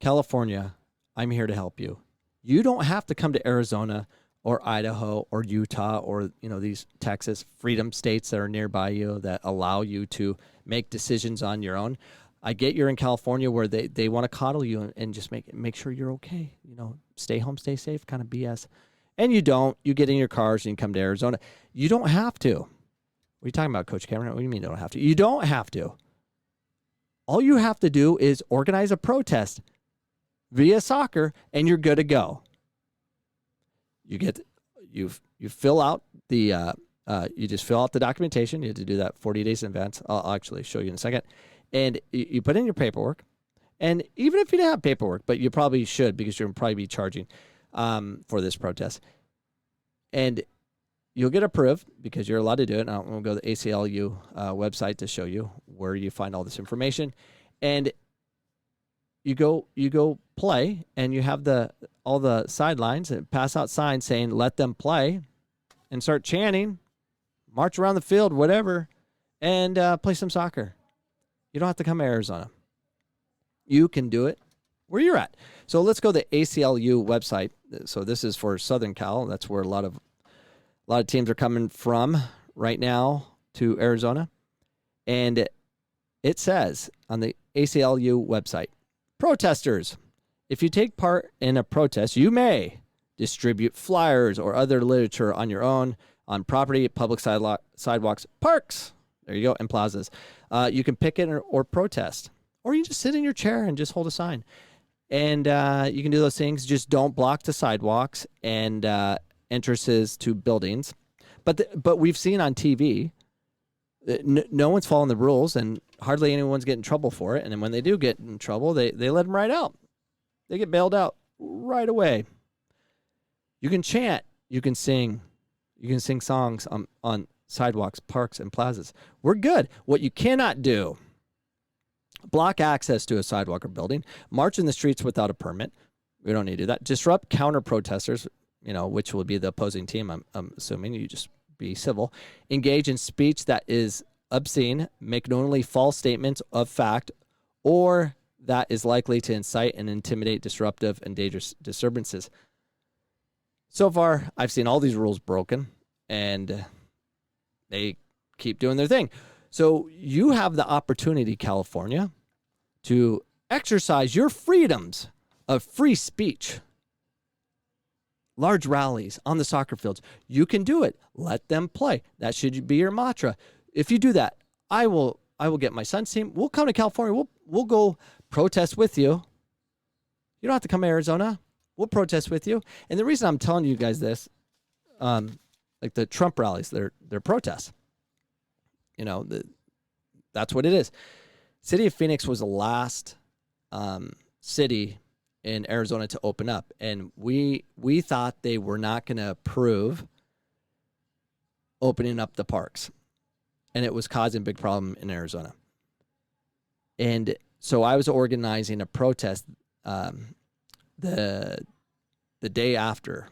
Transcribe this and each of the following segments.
California, I'm here to help you. You don't have to come to Arizona or Idaho or Utah or, these Texas freedom states that are nearby you that allow you to make decisions on your own. I get you're in California where they want to coddle you and just make sure you're okay. Stay home, stay safe, kind of BS. And you don't. You get in your cars and you come to Arizona. You don't have to. What are you talking about, Coach Cameron? What do you mean you don't have to? You don't have to. All you have to do is organize a via soccer, and you're good to go. You fill out the you just fill out the documentation. You have to do that 40 days in advance. I'll actually show you in a second. And you put in your paperwork. And even if you don't have paperwork, but you probably should because you'll probably be charging for this protest. And you'll get approved because you're allowed to do it. Now we'll go to the ACLU website to show you where you find all this information. And you go play, and you have all the sidelines and pass out signs saying let them play, and start chanting, march around the field, whatever, and play some soccer. You don't have to come to Arizona. You can do it where you're at. So let's go to the ACLU website. So this is for Southern Cal. That's where a lot of teams are coming from right now to Arizona. And it says on the ACLU website, protesters, if you take part in a protest, you may distribute flyers or other literature on your own, on property, public sidewalks, parks, there you go, and plazas. You can picket or protest, or you just sit in your chair and just hold a sign. And you can do those things. Just don't block the sidewalks and entrances to buildings. But we've seen on TV, no one's following the rules, and hardly anyone's getting in trouble for it. And then when they do get in trouble, they let them right out. They get bailed out right away. You can chant. You can sing. You can sing songs on sidewalks, parks, and plazas. We're good. What you cannot do, block access to a sidewalk or building, march in the streets without a permit. We don't need to do that. Disrupt counter-protesters, which will be the opposing team, I'm assuming. You just be civil. Engage in speech that is obscene, make knowingly false statements of fact, or that is likely to incite and intimidate disruptive and dangerous disturbances. So far, I've seen all these rules broken, and they keep doing their thing. So you have the opportunity, California, to exercise your freedoms of free speech. Large rallies on the soccer fields. You can do it. Let them play. That should be your mantra. If you do that, I will get my son's team. We'll come to California. We'll go protest with you. You don't have to come to Arizona. We'll protest with you. And the reason I'm telling you guys this, like the Trump rallies, they're protests. That's what it is. City of Phoenix was the last city in Arizona to open up, and we thought they were not going to approve opening up the parks, and it was causing a big problem in Arizona. And so I was organizing a protest the day after,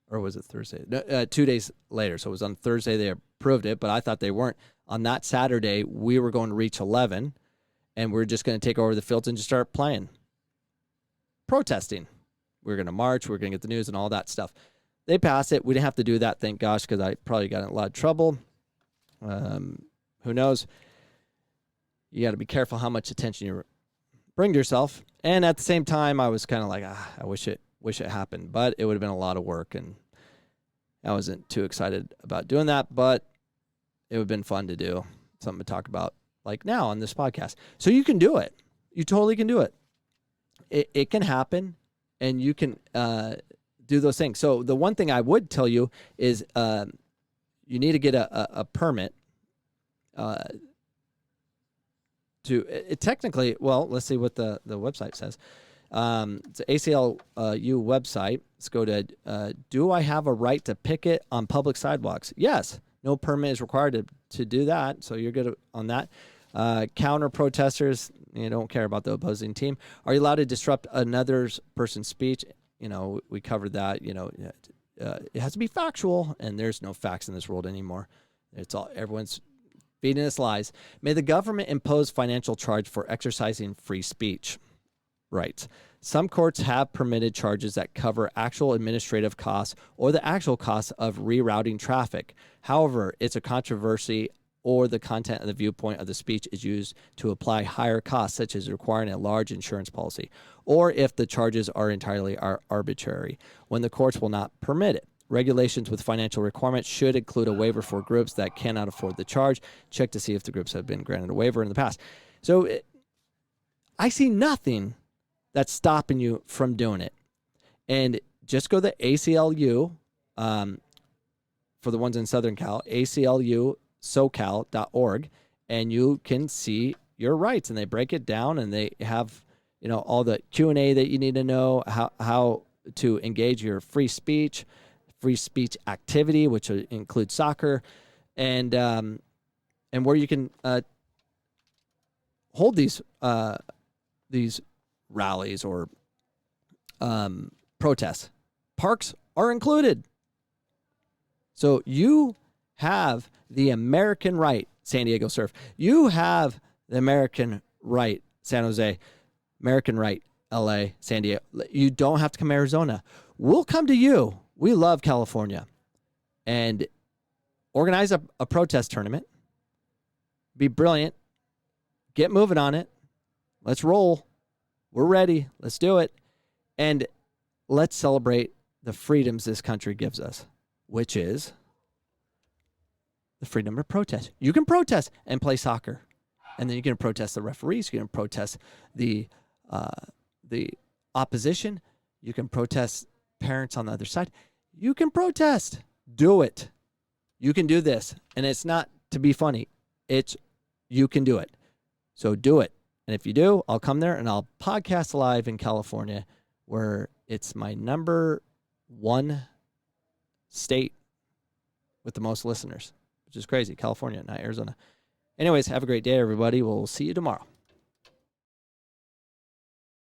or was it Thursday? No, 2 days later. So it was on Thursday they approved it, but I thought they weren't. On that Saturday, we were going to reach 11, and we are just going to take over the fields and just start playing. Protesting. We were going to march. We were going to get the news and all that stuff. They passed it. We didn't have to do that, thank gosh, because I probably got in a lot of trouble. Who knows? You got to be careful how much attention you bring to yourself. And at the same time, I was kind of like, I wish it happened, but it would have been a lot of work, and I wasn't too excited about doing that, but it would have been fun to do, something to talk about like now on this podcast. So you can do it. You totally can do it. It can happen, and you can do those things. So the one thing I would tell you is you need to get a permit technically, well, let's see what the website says. It's the ACLU website. Let's go to, do I have a right to picket on public sidewalks? Yes. No permit is required to do that, so you're good on that. Counter protesters, you don't care about the opposing team. Are you allowed to disrupt another person's speech? We covered that. It has to be factual, and there's no facts in this world anymore. It's all everyone's feeding us lies. May the government impose financial charge for exercising free speech. rights. Some courts have permitted charges that cover actual administrative costs or the actual costs of rerouting traffic. However, it's a controversy or the content of the viewpoint of the speech is used to apply higher costs, such as requiring a large insurance policy, or if the charges are entirely arbitrary, when the courts will not permit it. Regulations with financial requirements should include a waiver for groups that cannot afford the charge. Check to see if the groups have been granted a waiver in the past. So I see nothing that's stopping you from doing it. And just go to the ACLU, for the ones in Southern Cal, ACLUSocal.org, and you can see your rights. And they break it down, and they have, all the Q&A that you need to know, how to engage your free speech activity, which includes soccer, and where you can hold these rallies or protests. Parks are included. So you have the American right, San Diego Surf. You have the American right, San Jose. American right, LA, San Diego. You don't have to come to Arizona. We'll come to you. We love California. And organize a protest tournament. Be brilliant. Get moving on it. Let's roll. We're ready. Let's do it. And let's celebrate the freedoms this country gives us, which is the freedom to protest. You can protest and play soccer. And then you can protest the referees. You can protest the opposition. You can protest parents on the other side. You can protest. Do it. You can do this. And it's not to be funny. You can do it. So do it. And if you do, I'll come there and I'll podcast live in California, where it's my number one state with the most listeners, which is crazy. California, not Arizona. Anyways, have a great day, everybody. We'll see you tomorrow.